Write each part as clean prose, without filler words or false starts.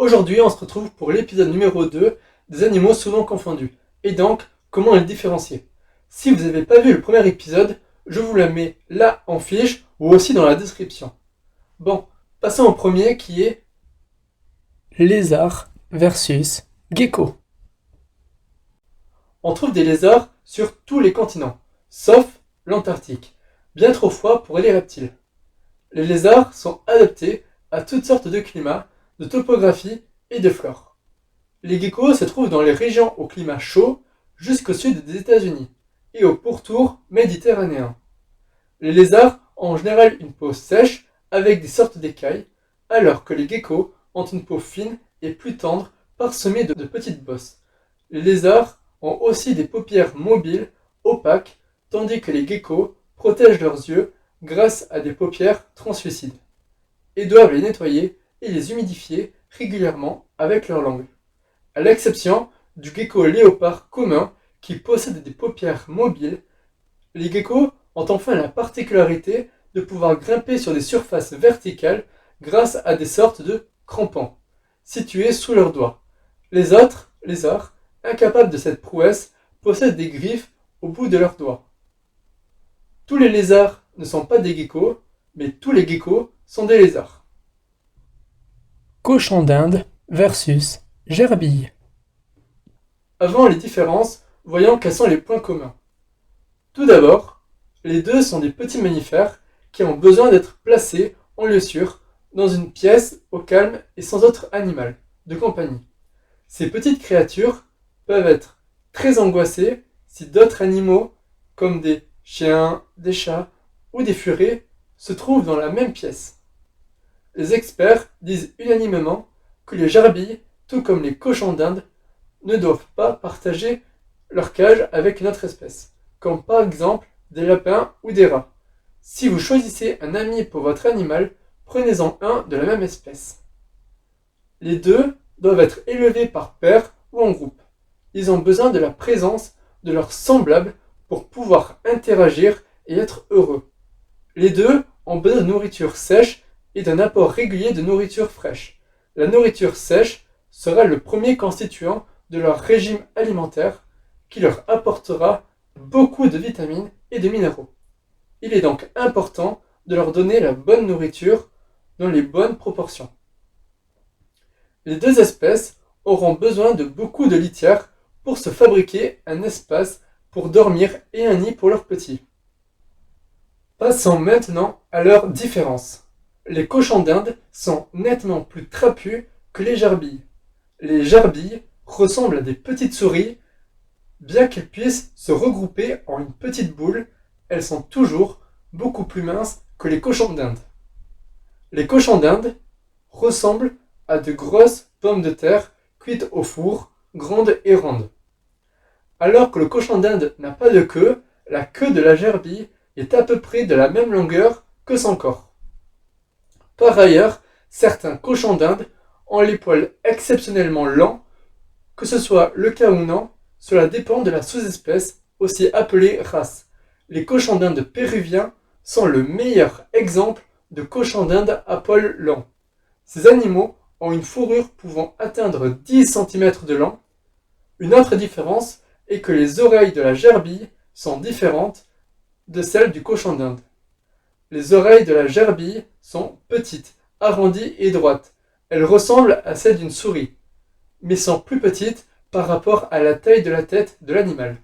Aujourd'hui, on se retrouve pour l'épisode numéro 2 des animaux souvent confondus, et donc comment les différencier. Si vous n'avez pas vu le premier épisode, je vous le mets là en fiche ou aussi dans la description. Bon, passons au premier qui est lézard versus gecko. On trouve des lézards sur tous les continents, sauf l'Antarctique, bien trop froid pour les reptiles. Les lézards sont adaptés à toutes sortes de climats, de topographie et de flore. Les geckos se trouvent dans les régions au climat chaud jusqu'au sud des États-Unis et au pourtour méditerranéen. Les lézards ont en général une peau sèche avec des sortes d'écailles, alors que les geckos ont une peau fine et plus tendre parsemée de petites bosses. Les lézards ont aussi des paupières mobiles, opaques, tandis que les geckos protègent leurs yeux grâce à des paupières translucides, et doivent les nettoyer et les humidifier régulièrement avec leur langue. À l'exception du gecko léopard commun qui possède des paupières mobiles, les geckos ont enfin la particularité de pouvoir grimper sur des surfaces verticales grâce à des sortes de crampons situés sous leurs doigts. Les autres lézards, incapables de cette prouesse, possèdent des griffes au bout de leurs doigts. Tous les lézards ne sont pas des geckos, mais tous les geckos sont des lézards. Cochon d'Inde versus gerbille. Avant les différences, voyons quels sont les points communs. Tout d'abord, les deux sont des petits mammifères qui ont besoin d'être placés en lieu sûr, dans une pièce au calme et sans autre animal de compagnie. Ces petites créatures peuvent être très angoissées si d'autres animaux, comme des chiens, des chats ou des furets, se trouvent dans la même pièce. Les experts disent unanimement que les gerbilles, tout comme les cochons d'Inde, ne doivent pas partager leur cage avec une autre espèce, comme par exemple des lapins ou des rats. Si vous choisissez un ami pour votre animal, prenez-en un de la même espèce. Les deux doivent être élevés par paire ou en groupe. Ils ont besoin de la présence de leurs semblables pour pouvoir interagir et être heureux. Les deux ont besoin de nourriture sèche et d'un apport régulier de nourriture fraîche. La nourriture sèche sera le premier constituant de leur régime alimentaire qui leur apportera beaucoup de vitamines et de minéraux. Il est donc important de leur donner la bonne nourriture dans les bonnes proportions. Les deux espèces auront besoin de beaucoup de litière pour se fabriquer un espace pour dormir et un nid pour leurs petits. Passons maintenant à leurs différences. Les cochons d'Inde sont nettement plus trapus que les gerbilles. Les gerbilles ressemblent à des petites souris. Bien qu'elles puissent se regrouper en une petite boule, elles sont toujours beaucoup plus minces que les cochons d'Inde. Les cochons d'Inde ressemblent à de grosses pommes de terre cuites au four, grandes et rondes. Alors que le cochon d'Inde n'a pas de queue, la queue de la gerbille est à peu près de la même longueur que son corps. Par ailleurs, certains cochons d'Inde ont les poils exceptionnellement lents. Que ce soit le cas ou non, cela dépend de la sous-espèce, aussi appelée race. Les cochons d'Inde péruviens sont le meilleur exemple de cochons d'Inde à poils longs. Ces animaux ont une fourrure pouvant atteindre 10 cm de long. Une autre différence est que les oreilles de la gerbille sont différentes de celles du cochon d'Inde. Les oreilles de la gerbille sont petites, arrondies et droites. Elles ressemblent à celles d'une souris, mais sont plus petites par rapport à la taille de la tête de l'animal.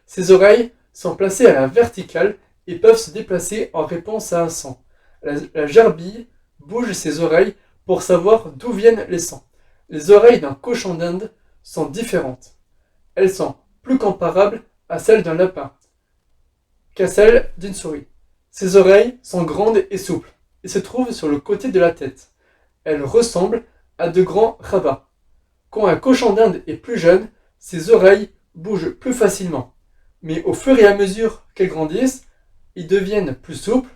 Ses oreilles sont placées à la verticale et peuvent se déplacer en réponse à un son. La gerbille bouge ses oreilles pour savoir d'où viennent les sons. Les oreilles d'un cochon d'Inde sont différentes. Elles sont plus comparables à celles d'un lapin qu'à celles d'une souris. Ses oreilles sont grandes et souples et se trouvent sur le côté de la tête. Elles ressemblent à de grands rabats. Quand un cochon d'Inde est plus jeune, ses oreilles bougent plus facilement. Mais au fur et à mesure qu'elles grandissent, ils deviennent plus souples.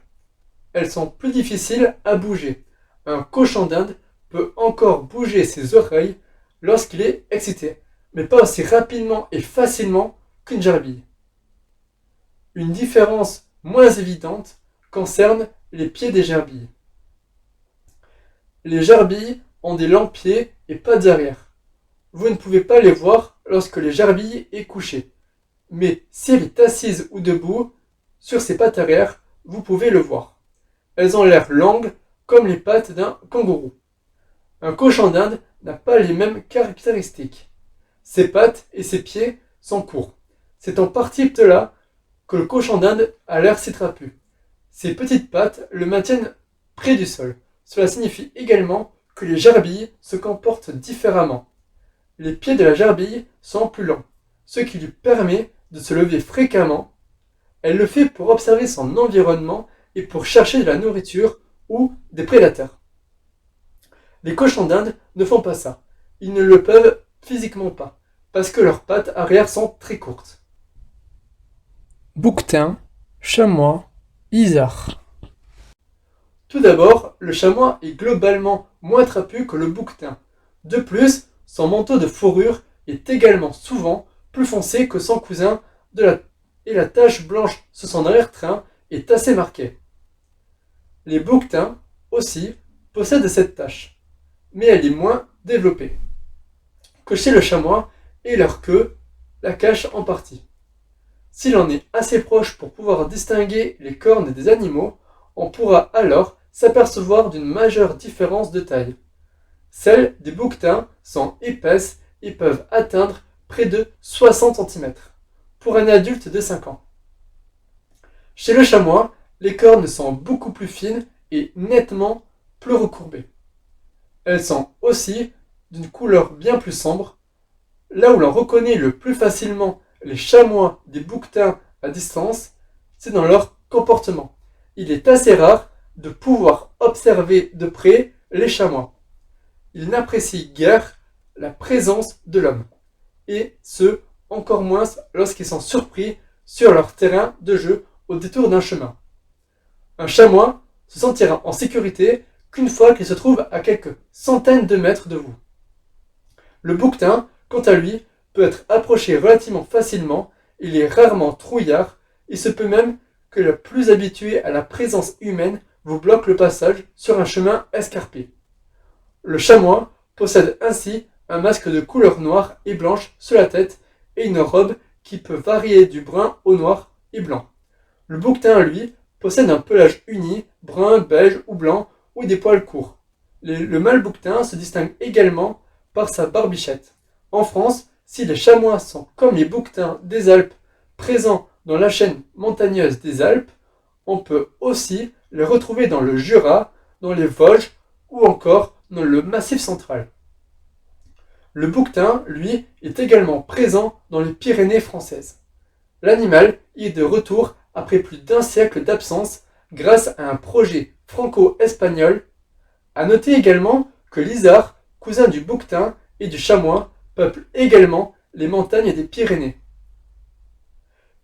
Elles sont plus difficiles à bouger. Un cochon d'Inde peut encore bouger ses oreilles lorsqu'il est excité, mais pas aussi rapidement et facilement qu'une gerbille. Une différence moins évidente concerne les pieds des gerbilles. Les gerbilles ont des longs pieds et pattes arrière. Vous ne pouvez pas les voir lorsque le gerbille est couché, mais si elle est assise ou debout sur ses pattes arrière, vous pouvez le voir. Elles ont l'air longues comme les pattes d'un kangourou. Un cochon d'Inde n'a pas les mêmes caractéristiques. Ses pattes et ses pieds sont courts. C'est en partie de là que le cochon d'Inde a l'air si trapu. Ses petites pattes le maintiennent près du sol. Cela signifie également que les gerbilles se comportent différemment. Les pieds de la gerbille sont plus longs, ce qui lui permet de se lever fréquemment. Elle le fait pour observer son environnement et pour chercher de la nourriture ou des prédateurs. Les cochons d'Inde ne font pas ça. Ils ne le peuvent physiquement pas, parce que leurs pattes arrière sont très courtes. Bouquetin, chamois, isard. Tout d'abord, le chamois est globalement moins trapu que le bouquetin. De plus, son manteau de fourrure est également souvent plus foncé que son cousin et la tache blanche sur son arrière-train est assez marquée. Les bouquetins, aussi, possèdent cette tache, mais elle est moins développée que chez le chamois et leur queue la cache en partie. Si l'on est assez proche pour pouvoir distinguer les cornes des animaux, on pourra alors s'apercevoir d'une majeure différence de taille. Celles des bouquetins sont épaisses et peuvent atteindre près de 60 cm pour un adulte de 5 ans. Chez le chamois, les cornes sont beaucoup plus fines et nettement plus recourbées. Elles sont aussi d'une couleur bien plus sombre. Là où l'on reconnaît le plus facilement les chamois des bouquetins à distance, c'est dans leur comportement. Il est assez rare de pouvoir observer de près les chamois. Ils n'apprécient guère la présence de l'homme, et ce, encore moins lorsqu'ils sont surpris sur leur terrain de jeu au détour d'un chemin. Un chamois se sentira en sécurité qu'une fois qu'il se trouve à quelques centaines de mètres de vous. Le bouquetin, quant à lui, peut être approché relativement facilement, il est rarement trouillard, il se peut même que le plus habitué à la présence humaine vous bloque le passage sur un chemin escarpé. Le chamois possède ainsi un masque de couleur noire et blanche sur la tête et une robe qui peut varier du brun au noir et blanc. Le bouquetin, lui, possède un pelage uni, brun, beige ou blanc ou des poils courts. Le mâle bouquetin se distingue également par sa barbichette. En France, si les chamois sont comme les bouquetins des Alpes présents dans la chaîne montagneuse des Alpes, on peut aussi les retrouver dans le Jura, dans les Vosges ou encore dans le Massif central. Le bouquetin, lui, est également présent dans les Pyrénées françaises. L'animal y est de retour après plus d'un siècle d'absence grâce à un projet franco-espagnol. À noter également que l'isard, cousin du bouquetin et du chamois, peuple également les montagnes des Pyrénées.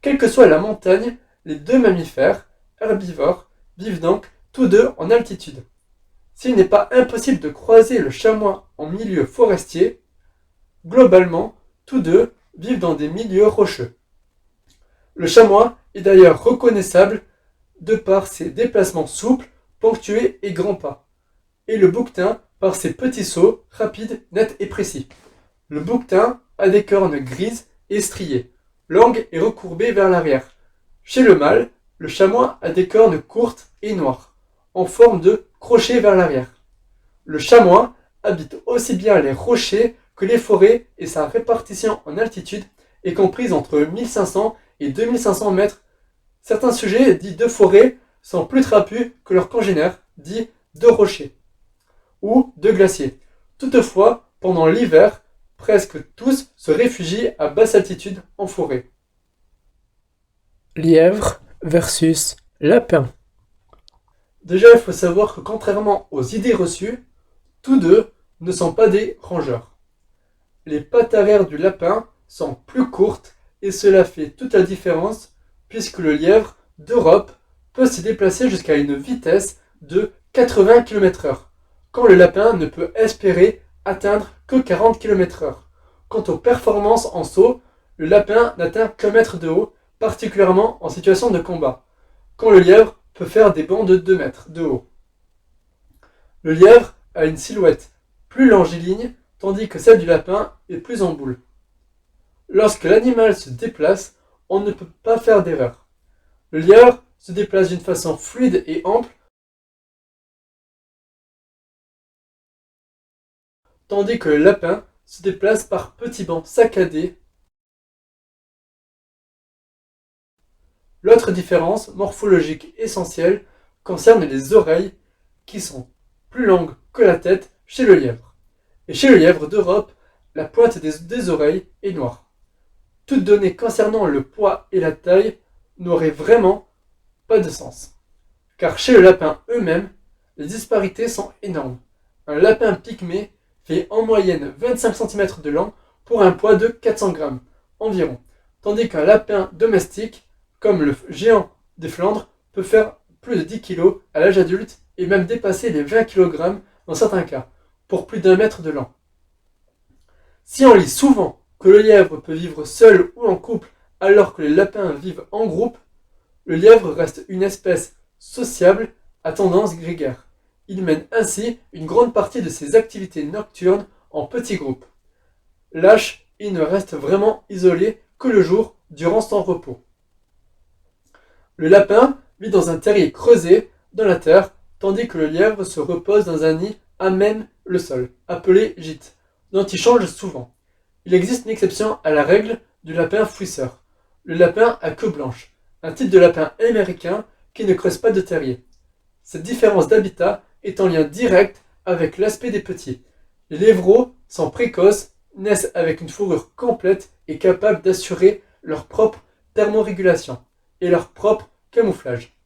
Quelle que soit la montagne, les deux mammifères, herbivores, vivent donc tous deux en altitude. S'il n'est pas impossible de croiser le chamois en milieu forestier, globalement, tous deux vivent dans des milieux rocheux. Le chamois est d'ailleurs reconnaissable de par ses déplacements souples, ponctués et grands pas, et le bouquetin par ses petits sauts rapides, nets et précis. Le bouquetin a des cornes grises et striées, longues et recourbées vers l'arrière. Chez le mâle, le chamois a des cornes courtes et noires, en forme de crochet vers l'arrière. Le chamois habite aussi bien les rochers que les forêts et sa répartition en altitude est comprise entre 1500 et 2500 mètres. Certains sujets dits de forêt sont plus trapus que leurs congénères dits de rochers ou de glaciers. Toutefois, pendant l'hiver, presque tous se réfugient à basse altitude en forêt. Lièvre versus lapin. Déjà, il faut savoir que contrairement aux idées reçues, tous deux ne sont pas des rongeurs. Les pattes arrière du lapin sont plus courtes et cela fait toute la différence puisque le lièvre d'Europe peut se déplacer jusqu'à une vitesse de 80 km/h, quand le lapin ne peut espérer atteindre que 40 km/h. Quant aux performances en saut, le lapin n'atteint qu'un mètre de haut, particulièrement en situation de combat, quand le lièvre peut faire des bonds de 2 mètres de haut. Le lièvre a une silhouette plus longiligne, tandis que celle du lapin est plus en boule. Lorsque l'animal se déplace, on ne peut pas faire d'erreur. Le lièvre se déplace d'une façon fluide et ample, tandis que le lapin se déplace par petits bancs saccadés. L'autre différence morphologique essentielle concerne les oreilles qui sont plus longues que la tête chez le lièvre. Et chez le lièvre d'Europe, la pointe des oreilles est noire. Toute donnée concernant le poids et la taille n'aurait vraiment pas de sens. Car chez le lapin eux-mêmes, les disparités sont énormes. Un lapin pygmée fait en moyenne 25 cm de long pour un poids de 400 grammes environ, tandis qu'un lapin domestique, comme le géant des Flandres, peut faire plus de 10 kg à l'âge adulte et même dépasser les 20 kg dans certains cas, pour plus d'un mètre de long. Si on lit souvent que le lièvre peut vivre seul ou en couple alors que les lapins vivent en groupe, le lièvre reste une espèce sociable à tendance grégaire. Il mène ainsi une grande partie de ses activités nocturnes en petits groupes. Lâche, il ne reste vraiment isolé que le jour durant son repos. Le lapin vit dans un terrier creusé dans la terre, tandis que le lièvre se repose dans un nid à même le sol, appelé gîte, dont il change souvent. Il existe une exception à la règle du lapin fouisseur, le lapin à queue blanche, un type de lapin américain qui ne creuse pas de terrier. Cette différence d'habitat est en lien direct avec l'aspect des petits. Les lèvreaux sont précoces, naissent avec une fourrure complète et capables d'assurer leur propre thermorégulation et leur propre camouflage.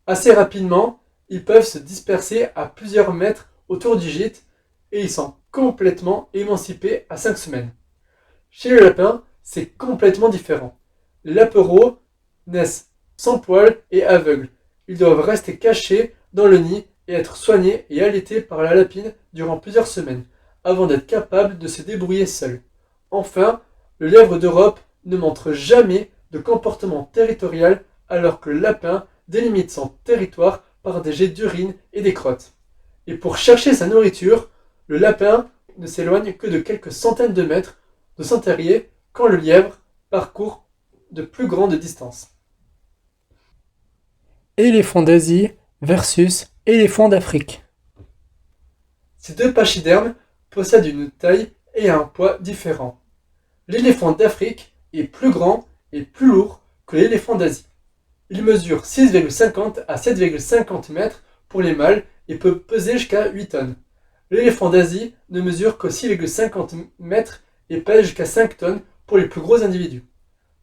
Assez rapidement, ils peuvent se disperser à plusieurs mètres autour du gîte et ils sont complètement émancipés à 5 semaines. Chez le lapin, c'est complètement différent. Les lapereaux naissent sans poils et aveugles. Ils doivent rester cachés dans le nid et être soignés et allaités par la lapine durant plusieurs semaines, avant d'être capables de se débrouiller seuls. Enfin, le lièvre d'Europe ne montre jamais de comportement territorial alors que le lapin délimite son territoire par des jets d'urine et des crottes. Et pour chercher sa nourriture, le lapin ne s'éloigne que de quelques centaines de mètres de son terrier quand le lièvre parcourt de plus grandes distances. Éléphant d'Asie versus éléphant d'Afrique. Ces deux pachydermes possèdent une taille et un poids différents. L'éléphant d'Afrique est plus grand et plus lourd que l'éléphant d'Asie. Il mesure 6,50 à 7,50 mètres pour les mâles et peut peser jusqu'à 8 tonnes. L'éléphant d'Asie ne mesure que 6,50 mètres et pèse jusqu'à 5 tonnes pour les plus gros individus.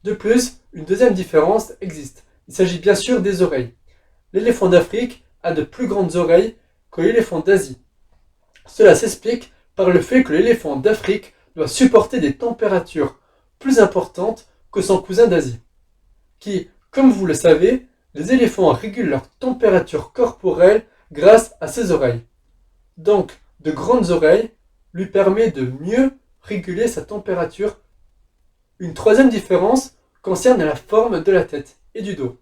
De plus, une deuxième différence existe. Il s'agit bien sûr des oreilles. L'éléphant d'Afrique a de plus grandes oreilles que l'éléphant d'Asie. Cela s'explique par le fait que l'éléphant d'Afrique doit supporter des températures plus importantes que son cousin d'Asie, qui, comme vous le savez, les éléphants régulent leur température corporelle grâce à ses oreilles. Donc, de grandes oreilles lui permet de mieux réguler sa température. Une troisième différence concerne la forme de la tête et du dos.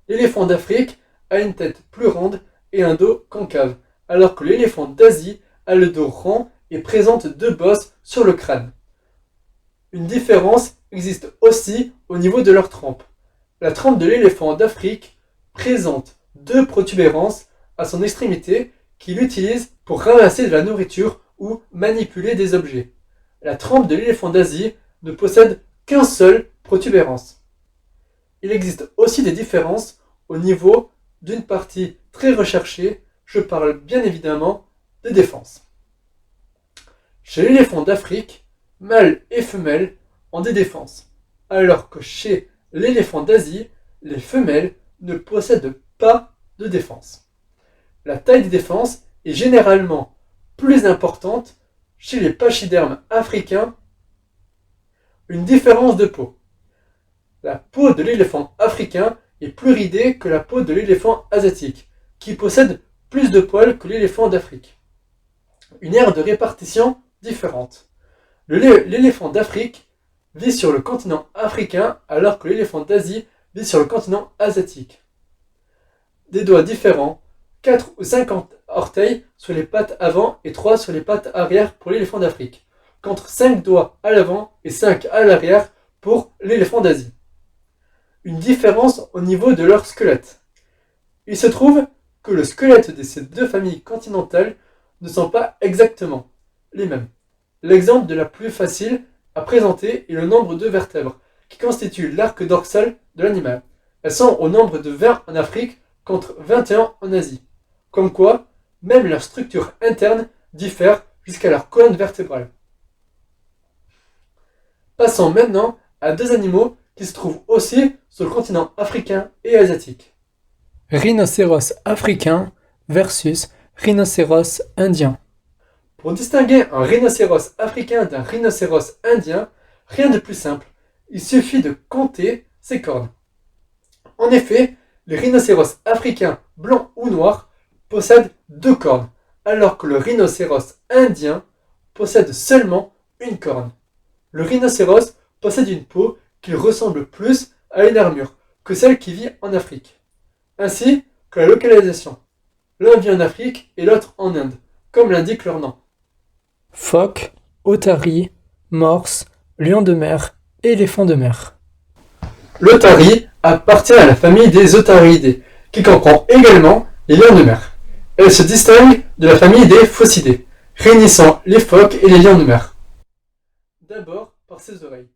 L'éléphant d'Afrique a une tête plus ronde et un dos concave, alors que l'éléphant d'Asie a le dos rond et présente deux bosses sur le crâne. Une différence existe aussi au niveau de leur trempe. La trempe de l'éléphant d'Afrique présente deux protubérances à son extrémité qu'il utilise pour ramasser de la nourriture ou manipuler des objets. La trempe de l'éléphant d'Asie ne possède qu'une seule protubérance. Il existe aussi des différences au niveau d'une partie très recherchée, je parle bien évidemment de défense. Chez l'éléphant d'Afrique, mâles et femelles ont des défenses, alors que chez l'éléphant d'Asie, les femelles ne possèdent pas de défense. La taille des défenses est généralement plus importante chez les pachydermes africains. Une différence de peau. La peau de l'éléphant africain est plus ridée que la peau de l'éléphant asiatique, qui possède plus de poils que l'éléphant d'Afrique. Une aire de répartition différente. L'éléphant d'Afrique vit sur le continent africain alors que l'éléphant d'Asie vit sur le continent asiatique. Des doigts différents, 4 ou 5 3 orteils sur les pattes avant et 3 sur les pattes arrière pour l'éléphant d'Afrique, contre 5 doigts à l'avant et 5 à l'arrière pour l'éléphant d'Asie. Une différence au niveau de leur squelette. Il se trouve que le squelette de ces deux familles continentales ne sont pas exactement les mêmes. L'exemple de la plus facile à présenter est le nombre de vertèbres, qui constituent l'arc dorsal de l'animal. Elles sont au nombre de 20 en Afrique contre 21 en Asie. Comme quoi, même leur structure interne diffère jusqu'à leur colonne vertébrale. Passons maintenant à deux animaux qui se trouvent aussi sur le continent africain et asiatique. Rhinocéros africain versus rhinocéros indien. Pour distinguer un rhinocéros africain d'un rhinocéros indien, rien de plus simple. Il suffit de compter ses cornes. En effet, les rhinocéros africains blancs ou noirs possèdent 2 cornes, alors que le rhinocéros indien possède seulement une corne. Le rhinocéros possède une peau qui ressemble plus à une armure que celle qui vit en Afrique, ainsi que la localisation. L'un vit en Afrique et l'autre en Inde, comme l'indique leur nom. Phoque, otarie, morse, lion de mer, éléphant de mer. L'otarie appartient à la famille des otariidés, qui comprend également les lions de mer. Elle se distingue de la famille des phociidés, réunissant les phoques et les lions de mer. D'abord par ses oreilles.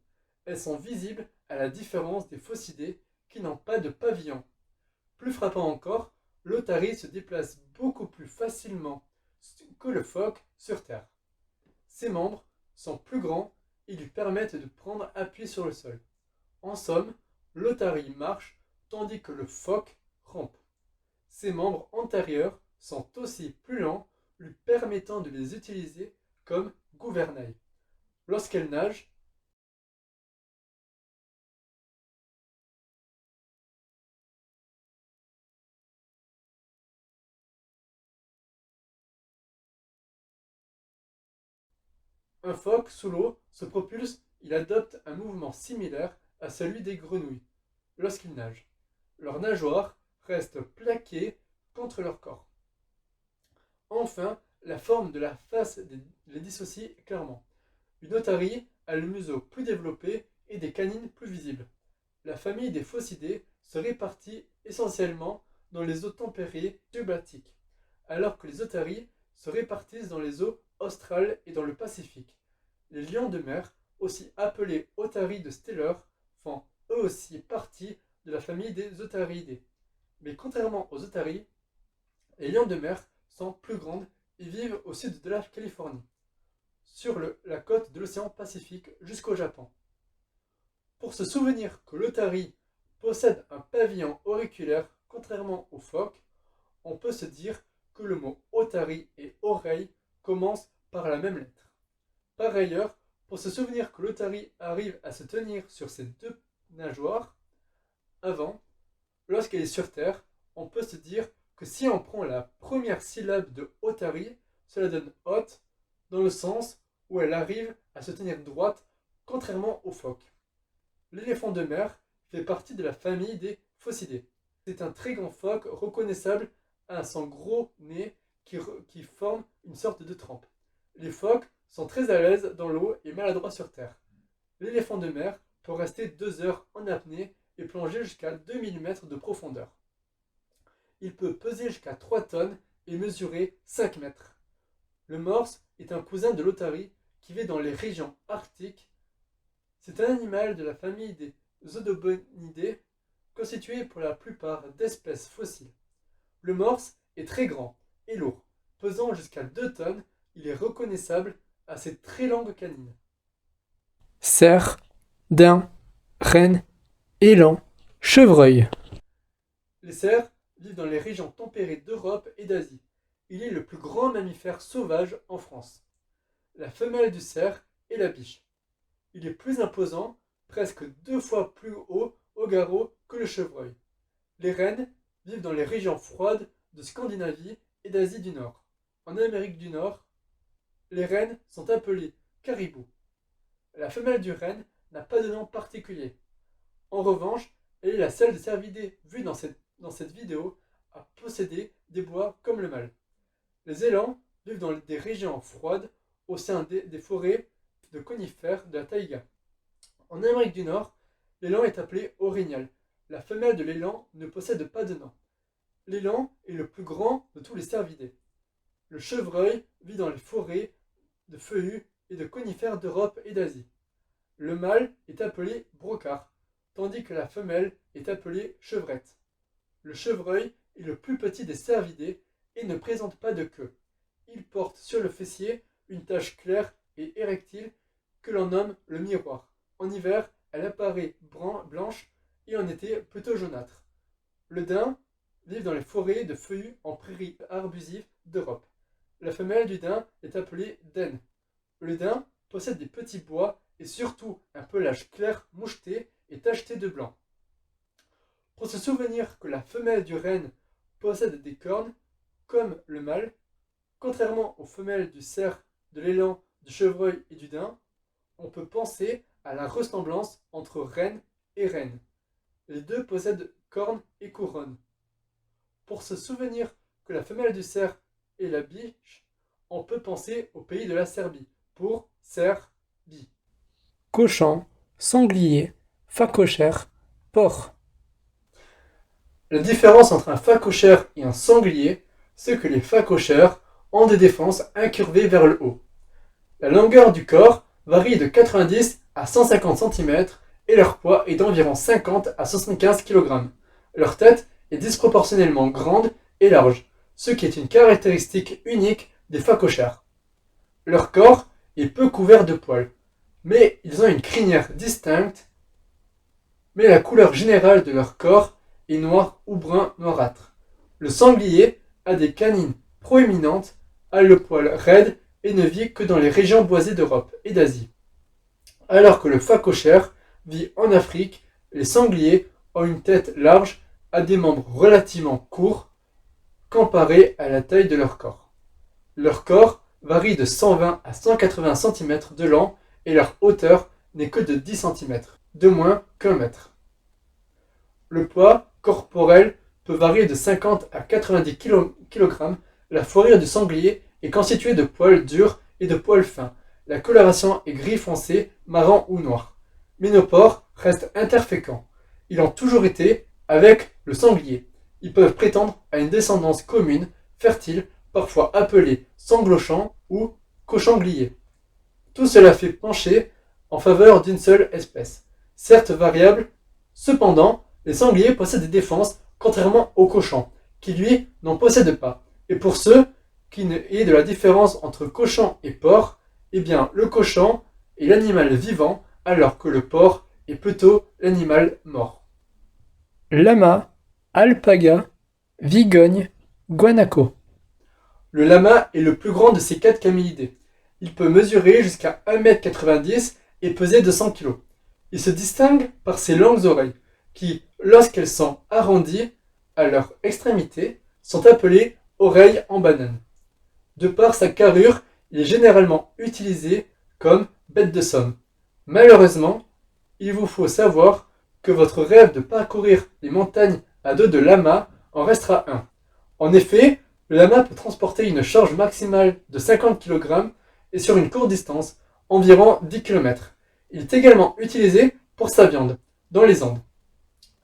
Elles sont visibles à la différence des phociidés qui n'ont pas de pavillon. Plus frappant encore, l'otarie se déplace beaucoup plus facilement que le phoque sur terre. Ses membres sont plus grands et lui permettent de prendre appui sur le sol. En somme, l'otarie marche tandis que le phoque rampe. Ses membres antérieurs sont aussi plus lents, lui permettant de les utiliser comme gouvernail. Lorsqu'elle nage, un phoque sous l'eau se propulse, il adopte un mouvement similaire à celui des grenouilles lorsqu'ils nagent. Leurs nageoires restent plaquées contre leur corps. Enfin, la forme de la face les dissocie clairement. Une otarie a le museau plus développé et des canines plus visibles. La famille des phociidés se répartit essentiellement dans les eaux tempérées subalptiques, alors que les otaries se répartissent dans les eaux australes et dans le Pacifique. Les lions de mer, aussi appelés otaries de Steller, font eux aussi partie de la famille des otariidés. Mais contrairement aux otaries, les lions de mer sont plus grandes et vivent au sud de la Californie, sur la côte de l'océan Pacifique jusqu'au Japon. Pour se souvenir que l'otarie possède un pavillon auriculaire contrairement au phoque, on peut se dire que le mot otarie et oreille commencent par la même lettre. Par ailleurs, pour se souvenir que l'otarie arrive à se tenir sur ses 2 nageoires avant, lorsqu'elle est sur terre, on peut se dire que si on prend la première syllabe de otarie, cela donne hôte dans le sens où elle arrive à se tenir droite contrairement au phoque. L'éléphant de mer fait partie de la famille des phociidés. C'est un très grand phoque reconnaissable à son gros nez qui forme une sorte de trempe. Les phoques sont très à l'aise dans l'eau et maladroits sur terre. L'éléphant de mer peut rester 2 heures en apnée et plonger jusqu'à 2 mm de profondeur. Il peut peser jusqu'à 3 tonnes et mesurer 5 mètres. Le morse est un cousin de l'otarie qui vit dans les régions arctiques. C'est un animal de la famille des Zodobonidés, constitué pour la plupart d'espèces fossiles. Le morse est très grand et lourd, pesant jusqu'à 2 tonnes, il est reconnaissable à ses très longues canines. Cerf, daim, renne, élan, chevreuil. Les cerfs vivent dans les régions tempérées d'Europe et d'Asie. Il est le plus grand mammifère sauvage en France. La femelle du cerf est la biche. Il est plus imposant, presque 2 fois plus haut au garrot que le chevreuil. Les rennes vivent dans les régions froides de Scandinavie et d'Asie du Nord. En Amérique du Nord, les rennes sont appelées caribous. La femelle du renne n'a pas de nom particulier. En revanche, elle est la seule cervidée vue dans cette vidéo à posséder des bois comme le mâle. Les élans vivent dans des régions froides au sein des forêts de conifères de la taïga. En Amérique du Nord, l'élan est appelé orignal. La femelle de l'élan ne possède pas de nain. L'élan est le plus grand de tous les cervidés. Le chevreuil vit dans les forêts de feuillus et de conifères d'Europe et d'Asie. Le mâle est appelé brocard, tandis que la femelle est appelée chevrette. Le chevreuil est le plus petit des cervidés et ne présente pas de queue. Il porte sur le fessier une tache claire et érectile que l'on nomme le miroir. En hiver, elle apparaît blanche et en été plutôt jaunâtre. Le daim vit dans les forêts de feuillus en prairies arbusives d'Europe. La femelle du daim est appelée daine. Le daim possède des petits bois et surtout un pelage clair moucheté et tacheté de blanc. Pour se souvenir que la femelle du renne possède des cornes, comme le mâle, contrairement aux femelles du cerf, de l'élan, du chevreuil et du daim, on peut penser à la ressemblance entre renne et renne. Les deux possèdent cornes et couronnes. Pour se souvenir que la femelle du cerf est la biche, on peut penser au pays de la Serbie, pour cerf-bi. Cochon, sanglier, phacochère, porc. La différence entre un phacochère et un sanglier, c'est que les phacochères ont des défenses incurvées vers le haut. La longueur du corps varie de 90 à 150 cm et leur poids est d'environ 50 à 75 kg. Leur tête est disproportionnellement grande et large, ce qui est une caractéristique unique des phacochères. Leur corps est peu couvert de poils, mais ils ont une crinière distincte, mais la couleur générale de leur corps est noir ou brun noirâtre. Le sanglier a des canines proéminentes, a le poil raide et ne vit que dans les régions boisées d'Europe et d'Asie. Alors que le phacochère vit en Afrique, les sangliers ont une tête large, a des membres relativement courts comparés à la taille de leur corps. Leur corps varie de 120 à 180 cm de long et leur hauteur n'est que de 10 cm, de moins qu'1 mètre. Le poids corporel peut varier de 50 à 90 kg. La fourrure du sanglier est constituée de poils durs et de poils fins. La coloration est gris foncé, marron ou noir. Mais nos porcs restent interfécants. Ils ont toujours été avec le sanglier. Ils peuvent prétendre à une descendance commune, fertile, parfois appelée sanglochant ou cochanglier. Tout cela fait pencher en faveur d'une seule espèce. Certes variable, cependant, les sangliers possèdent des défenses, contrairement aux cochons, qui lui n'en possèdent pas. Et pour ceux qui ne aient de la différence entre cochon et porc, eh bien le cochon est l'animal vivant, alors que le porc est plutôt l'animal mort. Lama, alpaga, vigogne, guanaco. Le lama est le plus grand de ces 4 camélidés. Il peut mesurer jusqu'à 1,90 m et peser 200 kg. Il se distingue par ses longues oreilles, qui, lorsqu'elles sont arrondies à leur extrémité, sont appelées oreilles en banane. De par sa carrure, il est généralement utilisé comme bête de somme. Malheureusement, il vous faut savoir que votre rêve de parcourir les montagnes à dos de lama en restera un. En effet, le lama peut transporter une charge maximale de 50 kg et sur une courte distance, environ 10 km. Il est également utilisé pour sa viande, dans les Andes,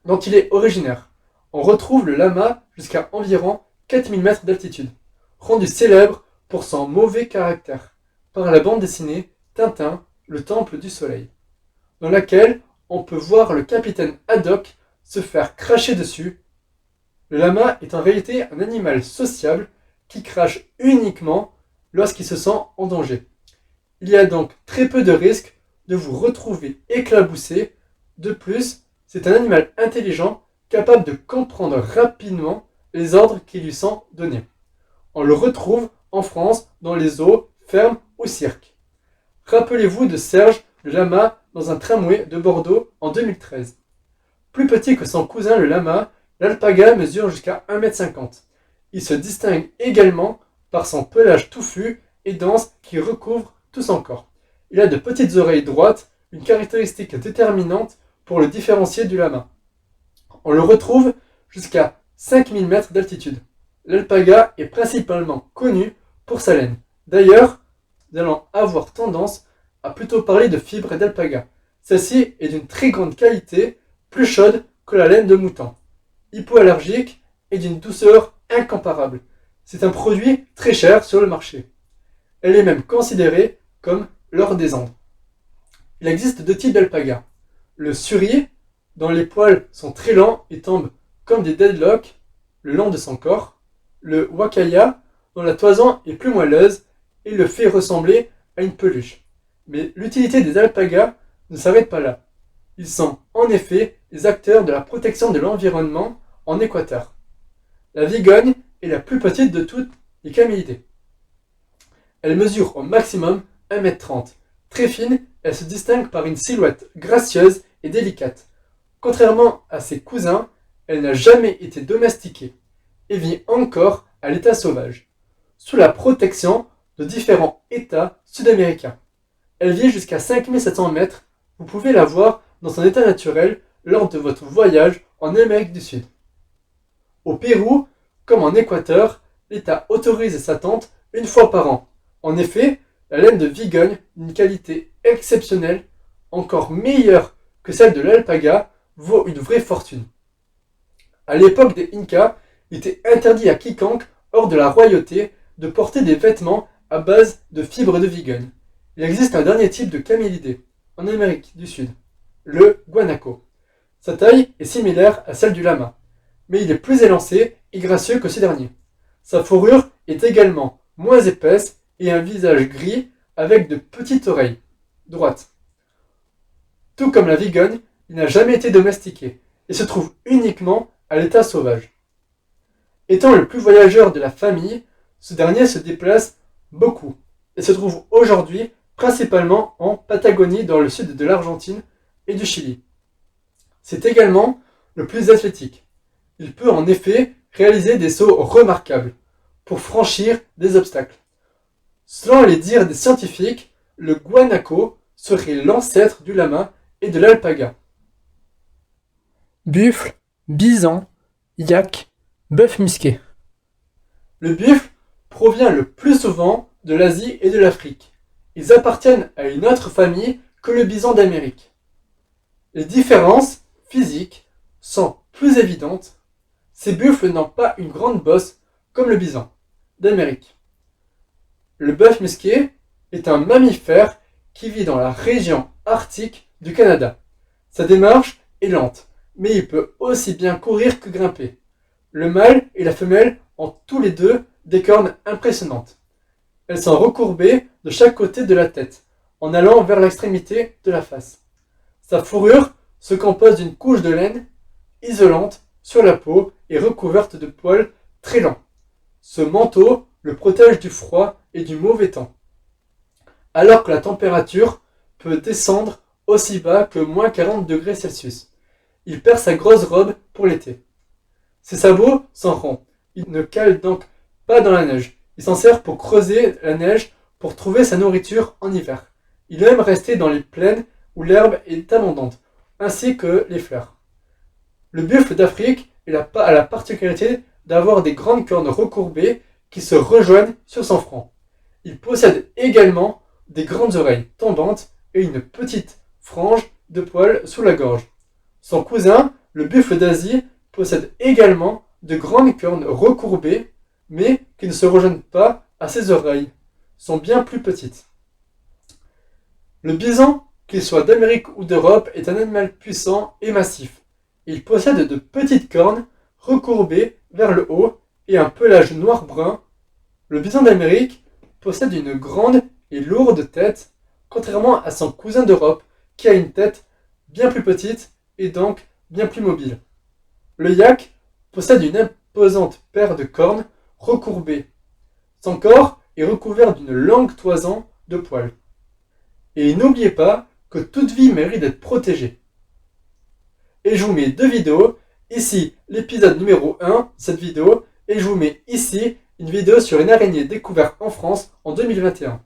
dont il est originaire. On retrouve le lama jusqu'à environ 4000 mètres d'altitude, rendu célèbre pour son mauvais caractère, par la bande dessinée Tintin, le Temple du Soleil, dans laquelle on peut voir le capitaine Haddock se faire cracher dessus. Le lama est en réalité un animal sociable qui crache uniquement lorsqu'il se sent en danger. Il y a donc très peu de risques de vous retrouver éclaboussé. De plus, c'est un animal intelligent capable de comprendre rapidement les ordres qui lui sont donnés. On le retrouve en France dans les zoos, fermes ou cirques. Rappelez-vous de Serge le lama dans un tramway de Bordeaux en 2013. Plus petit que son cousin le lama, l'alpaga mesure jusqu'à 1,50 m. Il se distingue également par son pelage touffu et dense qui recouvre tout son corps. Il a de petites oreilles droites, une caractéristique déterminante pour le différencier du lama. On le retrouve jusqu'à 5000 mètres d'altitude. l'alpaga est principalement connu pour sa laine. D'ailleurs, nous allons avoir tendance à plutôt parler de fibres d'alpaga. Celle-ci est d'une très grande qualité, plus chaude que la laine de mouton, hypoallergique et d'une douceur incomparable. C'est un produit très cher sur le marché. Elle est même considérée comme l'or des Andes. Il existe deux types d'alpaga. Le suri, dont les poils sont très lents et tombent comme des deadlocks le long de son corps. Le wakaya, dont la toison est plus moelleuse et le fait ressembler à une peluche. Mais l'utilité des alpagas ne s'arrête pas là. Ils sont en effet les acteurs de la protection de l'environnement en Équateur. La vigogne est la plus petite de toutes les camélidés. Elle mesure au maximum 1,30 m. Très fine, elle se distingue par une silhouette gracieuse et délicate. Contrairement à ses cousins, elle n'a jamais été domestiquée et vit encore à l'état sauvage, sous la protection de différents États sud-américains. Elle vit jusqu'à 5700 mètres. Vous pouvez la voir dans son état naturel lors de votre voyage en Amérique du Sud. Au Pérou, comme en Équateur, l'État autorise sa tonte une fois par an. En effet, la laine de vigogne, d'une qualité exceptionnelle, encore meilleure que celle de l'alpaga, vaut une vraie fortune. À l'époque des Incas, il était interdit à quiconque, hors de la royauté, de porter des vêtements à base de fibres de vigogne. Il existe un dernier type de camélidé, en Amérique du Sud, le guanaco. Sa taille est similaire à celle du lama, mais il est plus élancé et gracieux que ce dernier. Sa fourrure est également moins épaisse et un visage gris avec de petites oreilles droites. Tout comme la vigogne, il n'a jamais été domestiqué et se trouve uniquement à l'état sauvage. Étant le plus voyageur de la famille, ce dernier se déplace beaucoup et se trouve aujourd'hui principalement en Patagonie dans le sud de l'Argentine et du Chili. C'est également le plus athlétique. Il peut en effet réaliser des sauts remarquables pour franchir des obstacles. Selon les dires des scientifiques, le guanaco serait l'ancêtre du lama et de l'alpaga. Buffle, bison, yak, bœuf musqué. Le buffle provient le plus souvent de l'Asie et de l'Afrique. Ils appartiennent à une autre famille que le bison d'Amérique. Les différences physiques sont plus évidentes. Ces buffles n'ont pas une grande bosse comme le bison d'Amérique. Le bœuf musqué est un mammifère qui vit dans la région arctique du Canada. Sa démarche est lente, mais il peut aussi bien courir que grimper. Le mâle et la femelle ont tous les deux des cornes impressionnantes. Elles sont recourbées de chaque côté de la tête, en allant vers l'extrémité de la face. Sa fourrure se compose d'une couche de laine isolante sur la peau et recouverte de poils très longs. Ce manteau le protège du froid et du mauvais temps, alors que la température peut descendre aussi bas que moins 40 degrés Celsius. Il perd sa grosse robe pour l'été. Ses sabots sont ronds. Il ne cale donc pas dans la neige. Il s'en sert pour creuser la neige pour trouver sa nourriture en hiver. Il aime rester dans les plaines où l'herbe est abondante, ainsi que les fleurs. Le buffle d'Afrique a la particularité d'avoir des grandes cornes recourbées qui se rejoignent sur son front. Il possède également des grandes oreilles tombantes et une petite frange de poils sous la gorge. Son cousin, le buffle d'Asie, possède également de grandes cornes recourbées, mais qui ne se rejoignent pas à ses oreilles, sont bien plus petites. Le bison, qu'il soit d'Amérique ou d'Europe, est un animal puissant et massif. Il possède de petites cornes recourbées vers le haut et un pelage noir-brun. Le bison d'Amérique possède une grande et lourde tête, contrairement à son cousin d'Europe, qui a une tête bien plus petite et donc bien plus mobile. Le yak possède une imposante paire de cornes recourbées. Son corps est recouvert d'une longue toison de poils. Et n'oubliez pas que toute vie mérite d'être protégée. Et je vous mets deux vidéos, ici l'épisode numéro 1 de cette vidéo, et je vous mets ici une vidéo sur une araignée découverte en France en 2021.